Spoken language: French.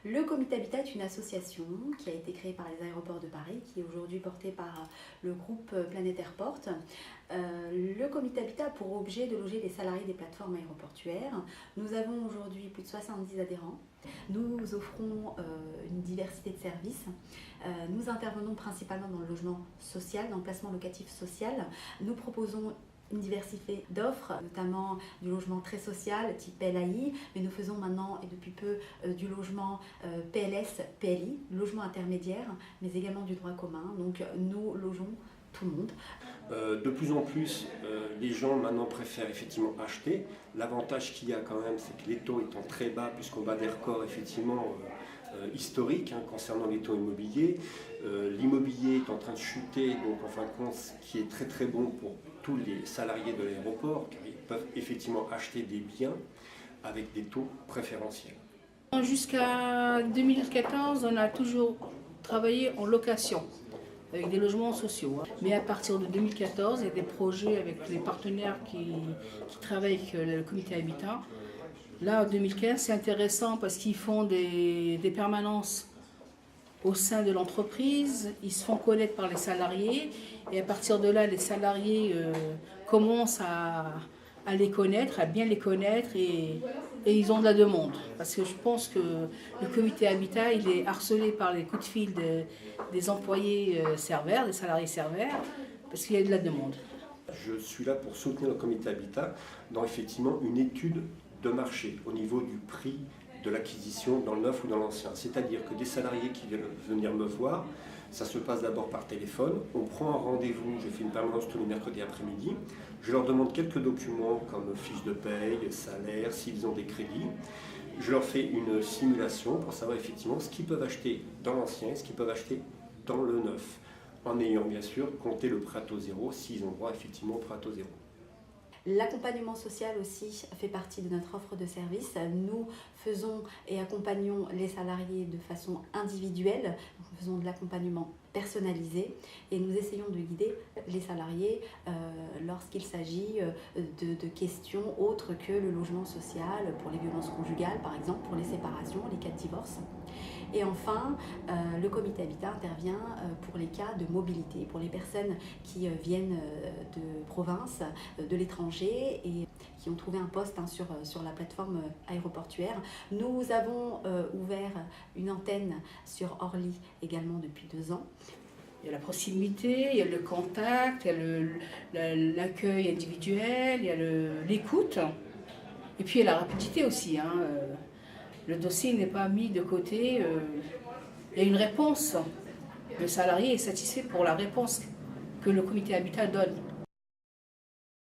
Le Comité Habitat est une association qui a été créée par les aéroports de Paris, qui est aujourd'hui portée par le groupe Planète Airport. Le Comité Habitat a pour objet de loger les salariés des plateformes aéroportuaires. Nous avons aujourd'hui plus de 70 adhérents. Nous offrons une diversité de services. Nous intervenons principalement dans le logement social, dans le placement locatif social. Nous proposons une diversité d'offres, notamment du logement très social, type PLAI, mais nous faisons maintenant et depuis peu du logement PLS, PLI, logement intermédiaire, mais également du droit commun. Donc nous logeons tout le monde. De plus en plus, les gens maintenant préfèrent effectivement acheter. L'avantage qu'il y a quand même, c'est que les taux étant très bas, puisqu'on bat des records effectivement historiques concernant les taux immobiliers. L'immobilier est en train de chuter, donc en fin de compte, ce qui est très très bon pour tous les salariés de l'aéroport, car ils peuvent effectivement acheter des biens avec des taux préférentiels. Jusqu'à 2014, on a toujours travaillé en location, avec des logements sociaux. Mais à partir de 2014, il y a des projets avec les partenaires qui travaillent avec le comité habitat. Là, en 2015, c'est intéressant parce qu'ils font des permanences au sein de l'entreprise, ils se font connaître par les salariés et à partir de là, les salariés commencent à les connaître, à bien les connaître et ils ont de la demande. Parce que je pense que le comité habitat, il est harcelé par les coups de fil des employés serveurs, des salariés serveurs, parce qu'il y a de la demande. Je suis là pour soutenir le comité habitat dans effectivement une étude de marché au niveau du prix de l'acquisition dans le neuf ou dans l'ancien. C'est-à-dire que des salariés qui viennent venir me voir, ça se passe d'abord par téléphone, on prend un rendez-vous, je fais une permanence tous les mercredis après-midi, je leur demande quelques documents comme fiche de paye, salaire, s'ils ont des crédits. Je leur fais une simulation pour savoir effectivement ce qu'ils peuvent acheter dans l'ancien et ce qu'ils peuvent acheter dans le neuf, en ayant bien sûr compté le prêt à taux zéro s'ils ont droit effectivement au prêt à taux zéro. L'accompagnement social aussi fait partie de notre offre de service. Nous faisons et accompagnons les salariés de façon individuelle. Nous faisons de l'accompagnement personnalisé et nous essayons de guider les salariés lorsqu'il s'agit de questions autres que le logement social, pour les violences conjugales par exemple, pour les séparations, les cas de divorce. Et enfin, le comité habitat intervient pour les cas de mobilité, pour les personnes qui viennent de province, de l'étranger et qui ont trouvé un poste sur la plateforme aéroportuaire. Nous avons ouvert une antenne sur Orly également depuis 2 ans. Il y a la proximité, il y a le contact, il y a l'accueil individuel, il y a l'écoute et puis il y a la rapidité aussi. Le dossier n'est pas mis de côté, il y a une réponse. Le salarié est satisfait pour la réponse que le comité habitat donne.